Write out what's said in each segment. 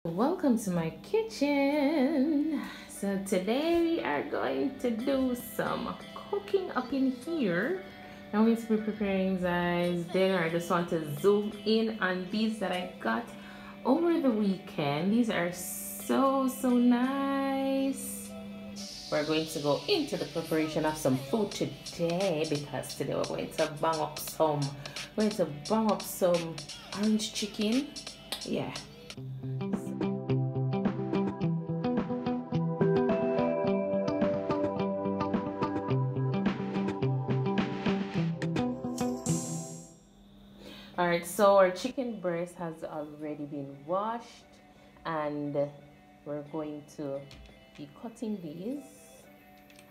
Welcome to my kitchen. So today we are going to do some cooking up in here. I'm going to be preparing guys dinner. I just want to zoom in on these that I got over the weekend. These are so nice. We're going to go into the preparation of some food today because today we're going to bang up some orange chicken. Yeah. Alright, so our chicken breast has already been washed and we're going to be cutting these.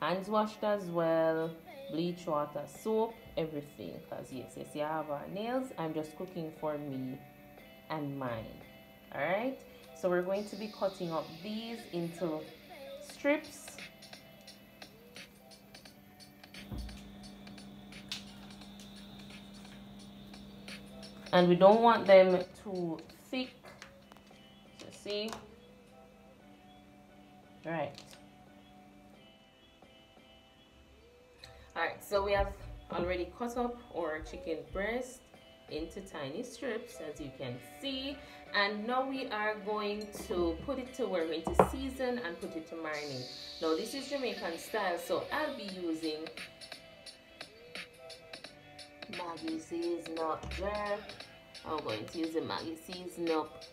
Hands washed as well, bleach water, soap, everything. Because yes, you have our nails. I'm just cooking for me and mine. Alright, so we're going to be cutting up these into strips. And we don't want them too thick. So see? Right. Alright, so we have already cut up our chicken breast into tiny strips, as you can see. And now we are going to put it to, we're going to season and put it to marinate. Now this is Jamaican style, so I'll be using Maggi season up there. I'm going to use the Maggi season up.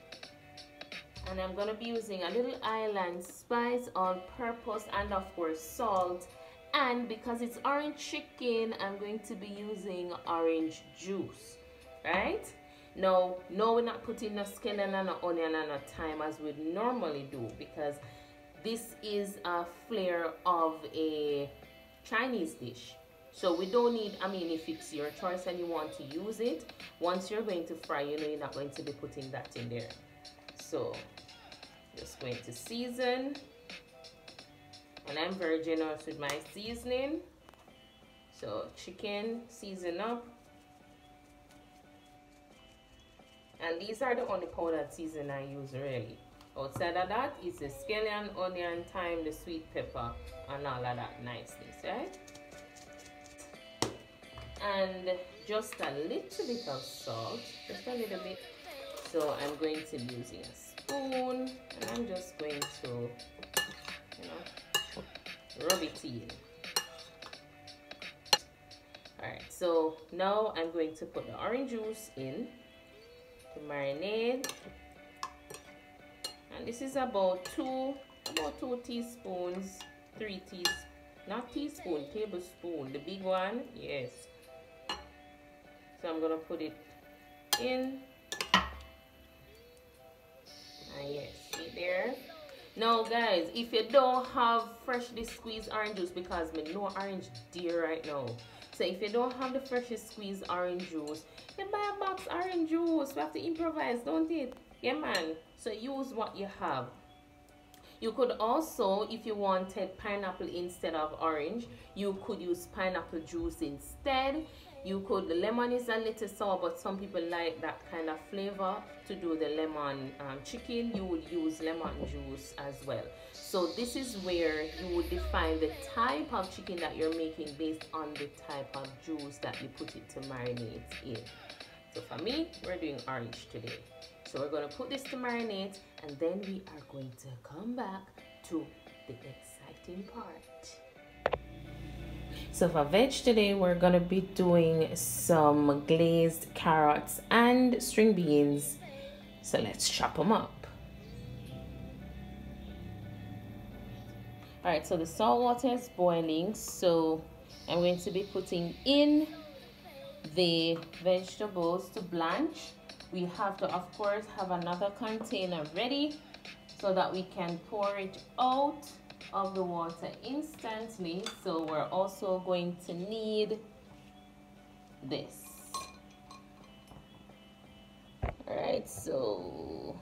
And I'm going to be using a little island spice, all purpose, and of course salt. And because it's orange chicken, I'm going to be using orange juice, right? No, we're not putting no scallion and no onion and no thyme as we normally do, because this is a flair of a Chinese dish. So we don't need, I mean, if it's your choice and you want to use it, once you're going to fry, you know you're not going to be putting that in there. So just going to season. And I'm very generous with my seasoning. So chicken, season up. And these are the only powdered season I use really. Outside of that is the scallion, onion, thyme, the sweet pepper, and all of that niceness, right? And just a little bit of salt, just a little bit. So I'm going to be using a spoon, and I'm just going to, you know, rub it in. Alright, so now I'm going to put the orange juice in to marinate. And this is about two teaspoons, 3 teaspoons, not teaspoon, tablespoon, the big one, yes. So I'm gonna put it in. And yes, see there. Now guys, if you don't have freshly squeezed orange juice, because me no orange dear right now. So if you don't have the freshly squeezed orange juice, then buy a box orange juice. We have to improvise, don't it? Yeah man. So use what you have. You could also, if you wanted pineapple instead of orange, you could use pineapple juice instead. You could, the lemon is a little sour, but some people like that kind of flavor to do the lemon chicken. You would use lemon juice as well. So this is where you would define the type of chicken that you're making based on the type of juice that you put it to marinate in. So for me, we're doing orange today. So we're going to put this to marinate, and then we are going to come back to the exciting part. So for veg today, we're going to be doing some glazed carrots and string beans. So let's chop them up. Alright, so the salt water is boiling, so I'm going to be putting in the vegetables to blanch. We have to, of course, have another container ready so that we can pour it out of the water instantly. So we're also going to need this. All right, so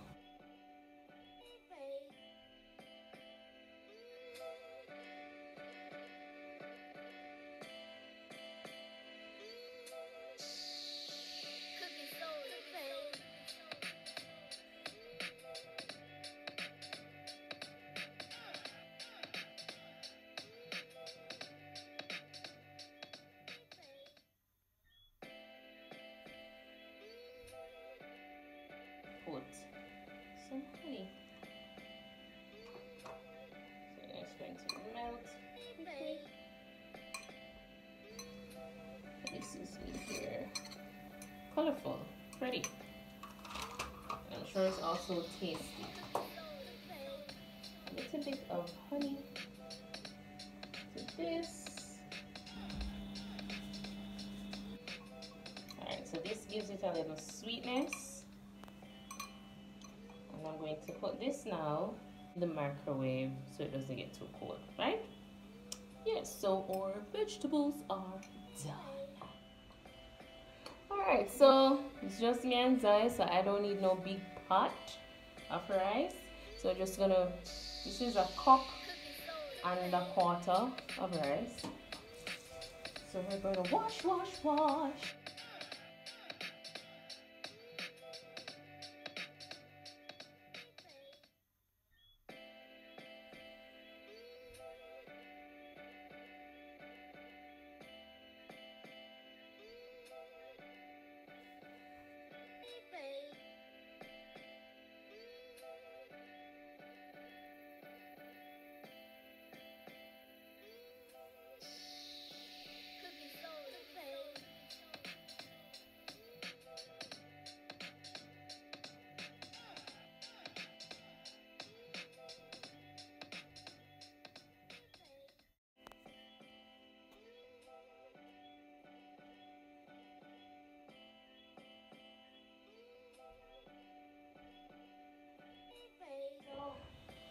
beautiful, pretty. I'm sure it's also tasty. A little bit of honey to this. Alright, so this gives it a little sweetness. And I'm going to put this now in the microwave so it doesn't get too cold, right? Yes, so our vegetables are done. Alright, so it's just me and Zai, so I don't need no big pot of rice. So I'm just gonna, this is a cup and a quarter of rice. So we're gonna wash, wash, wash.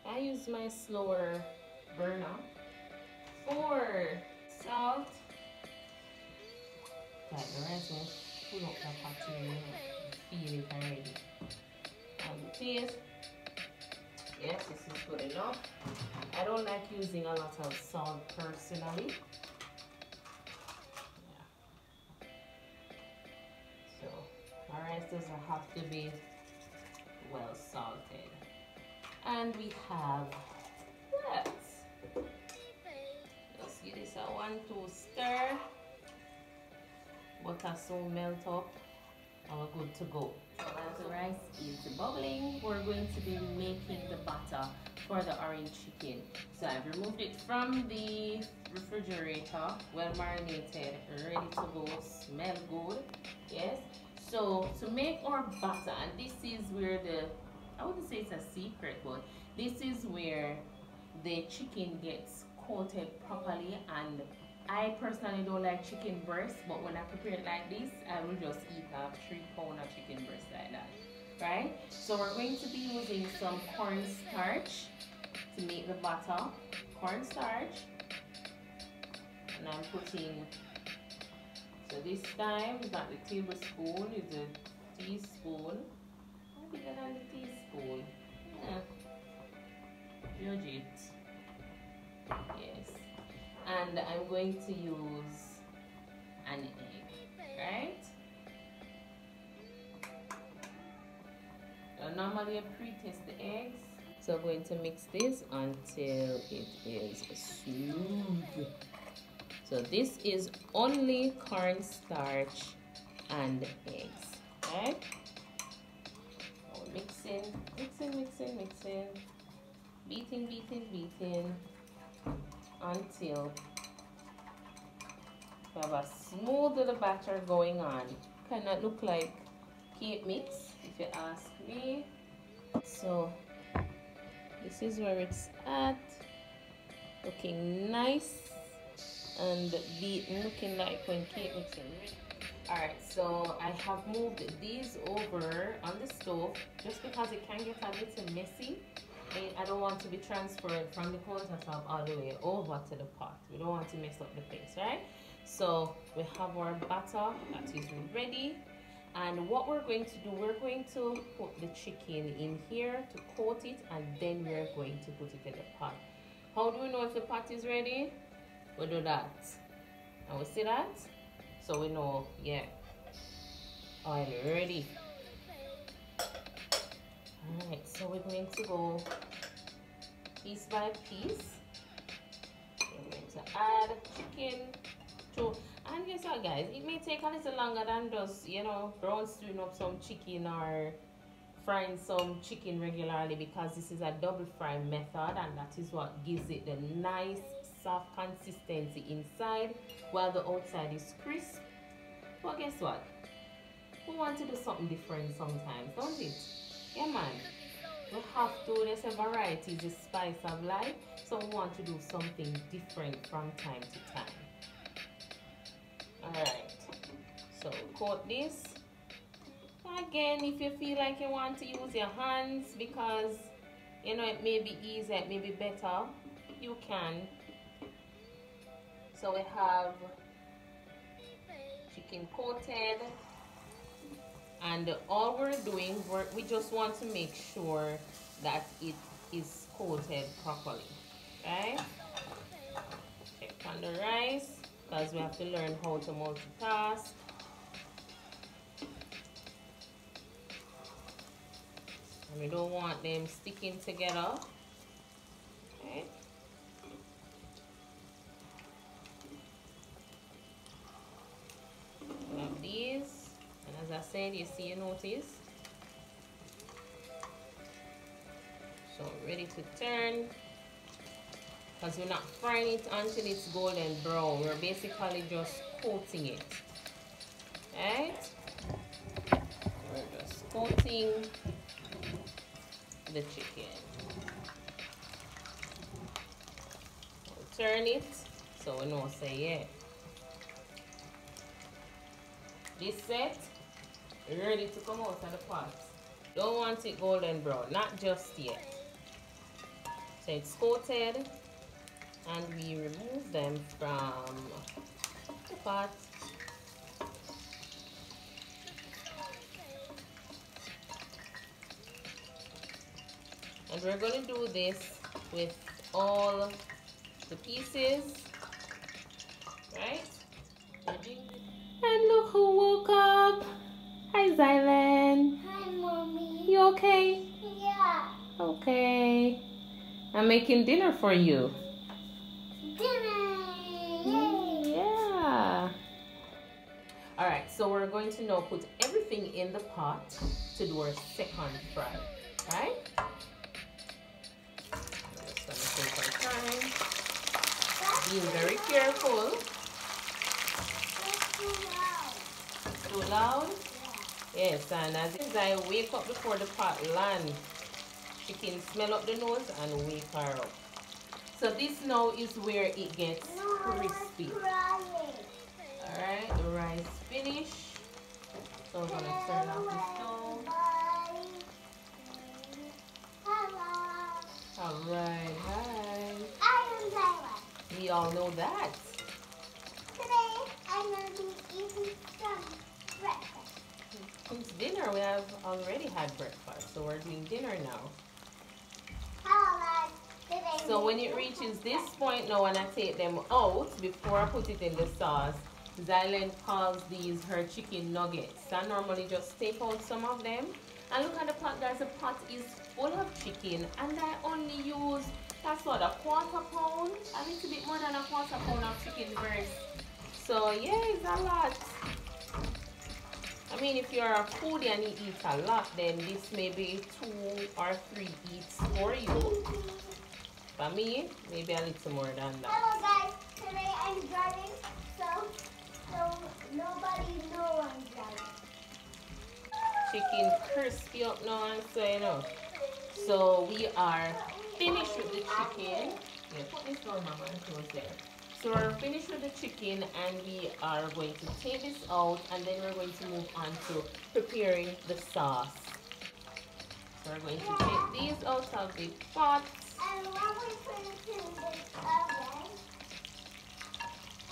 I use my slower burner for salt. Like the rice will pull up the pot to you, feel it already. And the taste, yes, this is good enough. I don't like using a lot of salt personally. Yeah. So my rice doesn't have to be well salted. And we have that. Just give this a 1-2 stir. Butter soon melt up and we're good to go. So as the rice is bubbling, we're going to be making the batter for the orange chicken. So I've removed it from the refrigerator, well marinated, ready to go, smell good. Yes. So to make our batter, and this is where I wouldn't say it's a secret, but this is where the chicken gets coated properly. And I personally don't like chicken breast, but when I prepare it like this, I will just eat a 3 pound of chicken breast like that, right? So we're going to be using some cornstarch to make the batter. Cornstarch, and I'm putting, so this time it's not the tablespoon, it's a teaspoon. Bigger than the teaspoon. Yeah. Judge it. Yes. And I'm going to use an egg, right? So normally I pre-test the eggs. So I'm going to mix this until it is smooth. So this is only cornstarch and eggs, right? Mixing, beating until we have a smooth little batter going on. Kind of look like cake mix, if you ask me. So this is where it's at, looking nice and beaten, looking like when cake mix is ready. Alright, so I have moved these over on the stove just because it can get a little messy. I don't want to be transferred from the countertop all the way over to the pot. We don't want to mess up the place, right? So we have our batter that is ready. And what we're going to do, we're going to put the chicken in here to coat it, and then we're going to put it in the pot. How do we know if the pot is ready? We do that. And we see that? So we know, yeah, oil ready. Alright, so we're going to go piece by piece. We're going to add chicken to, and guess what guys, it may take a little longer than just, you know, brown stewing up some chicken or frying some chicken regularly, because this is a double fry method, and that is what gives it the nice soft consistency inside while the outside is crisp. But guess what? we want to do something different sometimes, don't it? Yeah, man. We have to, there's a variety, the spice of life, so we want to do something different from time to time. Alright, so coat this. Again, if you feel like you want to use your hands because you know it may be easier, it may be better, you can. So we have chicken coated, and all we're doing, we just want to make sure that it is coated properly, right? Check on the rice because we have to learn how to multitask. And we don't want them sticking together. Okay. We have these, and as I said, you notice. So ready to turn, because we're not frying it until it's golden brown. We're basically just coating it. Right? We're just coating the chicken. We'll turn it so we know say yeah. This set ready to come out of the pot. Don't want it golden brown, not just yet. So it's coated, and we remove them from the pot. And we're going to do this with all the pieces, right? And look who woke up. Hi, Zylan. Hi, Mommy. You okay? Yeah. Okay. I'm making dinner for you. Dinner. Yeah. Alright, so we're going to now put everything in the pot to do our second fry. Right? Just gonna take our time. Being very careful. That's too loud. Too loud? Yeah. Yes, and as I wake up before the pot land, she can smell up the nose and wake her up. So this now is where it gets crispy. Alright, the rice finished. So we're gonna turn off the stove. Alright, hi. I am Tyler. We all know that. Today I'm going to be eating some breakfast. It's dinner. We have already had breakfast, so we're doing dinner now. So when it reaches this point now, when I take them out, before I put it in the sauce, Zylan calls these her chicken nuggets. I normally just take out some of them. And look at the pot, guys. The pot is full of chicken, and I only use, that's what, a quarter pound? A little bit more than a quarter pound of chicken breast. So yeah, it's a lot. I mean, if you're a foodie and you eat a lot, then this may be 2 or 3 eats for you. For me, maybe a little more than that. Hello guys, today I'm driving, so nobody knows I'm driving. Chicken crispy up now, and so you know. So we are finished with the chicken. Yeah, put this down, Mama, and close there. So we're finished with the chicken, and we are going to take this out, and then we're going to move on to preparing the sauce. So we're going to take these out of the pot. And when we put it in the oven,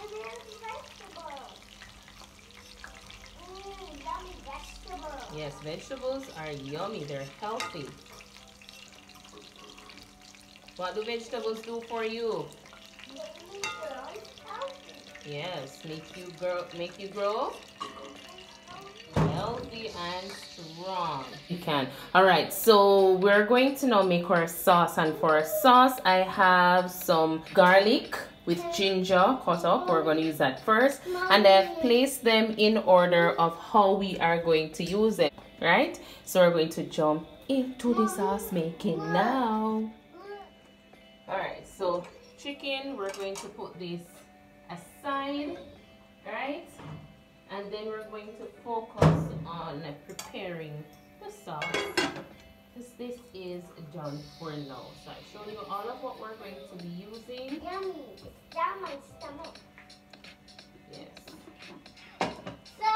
and there's vegetables. Yummy vegetables. Yes, vegetables are yummy. They're healthy. What do vegetables do for you? Make me grow healthy. Yes, make you grow healthy and strong. You can. Alright, so we're going to now make our sauce, and for our sauce I have some garlic with ginger cut up. We're going to use that first, and I've placed them in order of how we are going to use it. Right? So we're going to jump into the sauce making now. Alright, so chicken, we're going to put this aside, right? And then we're going to focus on preparing the sauce. This is done for now. So I showed you all of what we're going to be using. Yummy. It's down my stomach. Yes. So,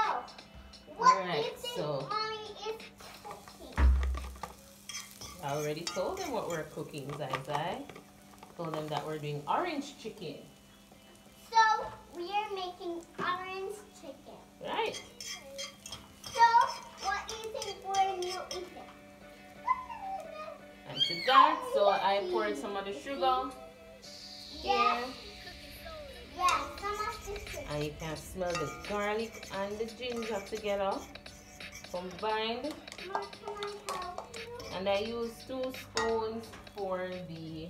what Alright, do you think so Mommy is cooking? I already told them what we're cooking, Zai. Told them that we're doing orange chicken. So, we are making orange chicken. Right. So, what do you think when you eat it? And to that, so I poured some of the sugar here. Yeah, some of the sugar. And you can smell the garlic and the ginger together combined. Mom, can I help you? And I use 2 spoons for the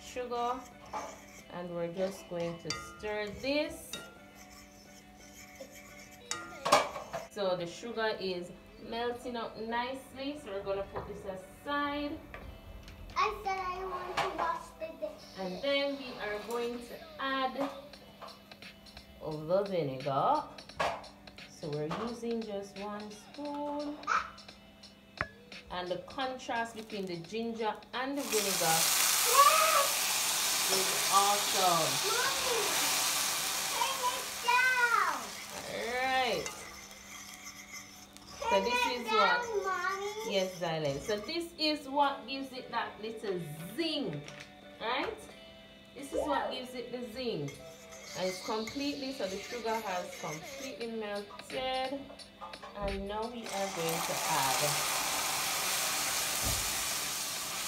sugar. And we're just going to stir this. So the sugar is melting up nicely. So we're going to put this aside. I said I want to wash the dish. And then we are going to add the vinegar. So we're using just 1 spoon. And the contrast between the ginger and the vinegar is awesome. Mommy, turn it down. Alright. So Turn this it is down, what, Mommy. yes, darling. So this is what gives it that little zing, right? This is what gives it the zing. And it's completely, so the sugar has completely melted. And now we are going to add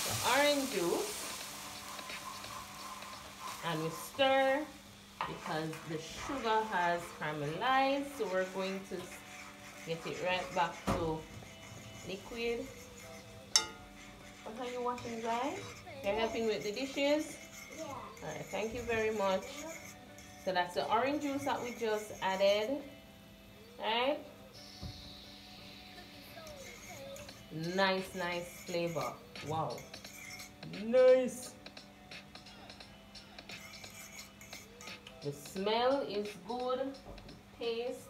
the orange juice. And we stir because the sugar has caramelized. So we're going to get it right back to liquid. What are you washing, guys? You're helping with the dishes? Yeah. Alright, thank you very much. So that's the orange juice that we just added. Right? Nice, nice flavor. Wow. Nice. The smell is good. Taste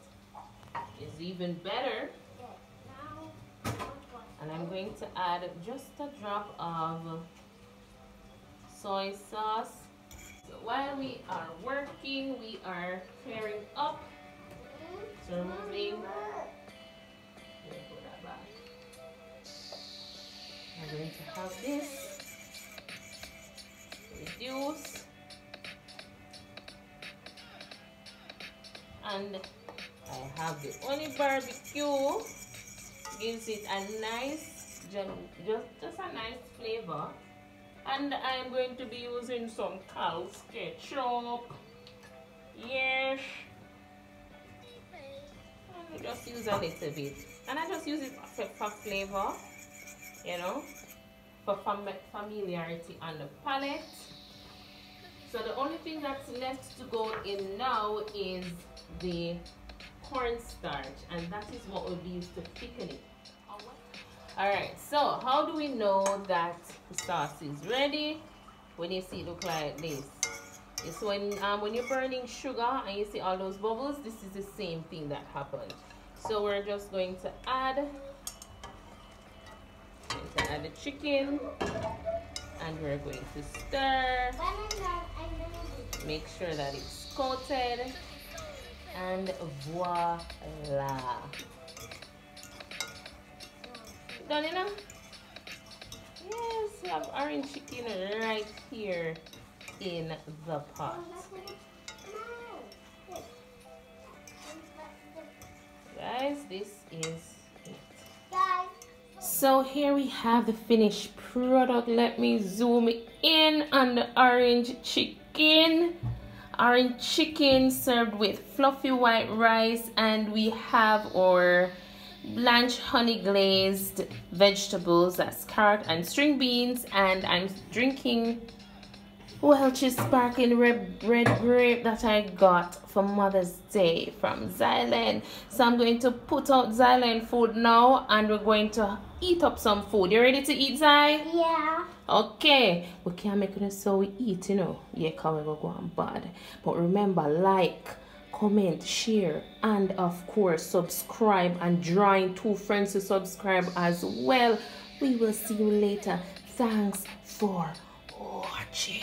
is even better. And I'm going to add just a drop of soy sauce. So while we are working, we are clearing up. So removing. Put that back. I'm going to have this reduce. And I have the honey barbecue. Gives it a nice, just a nice flavor. And I'm going to be using some cow's ketchup. Yes. And I just use a little bit. And I just use it for flavor, you know, for familiarity on the palate. So the only thing that's left to go in now is the cornstarch, and that is what will be used to thicken it. Alright, so how do we know that the sauce is ready? When you see it look like this. It's when you're burning sugar and you see all those bubbles, this is the same thing that happened. So we're just going to add the chicken, and we're going to stir. Make sure that it's coated. And voila. Done enough? Yes, we have orange chicken right here in the pot. Guys, this is it. So here we have the finished product. Let me zoom in on the orange chicken. Orange chicken served with fluffy white rice, and we have our blanch honey glazed vegetables, that's carrot and string beans, and I'm drinking Welch's sparkling red grape that I got for Mother's Day from Xylen. So I'm going to put out Xylen food now and we're going to eat up some food. You ready to eat, Xy? Yeah. Okay. We can't make it so we eat, you know. Yeah, because we're going bad. But remember, like, comment, share, and of course, subscribe and join 2 friends to subscribe as well. We will see you later. Thanks for watching.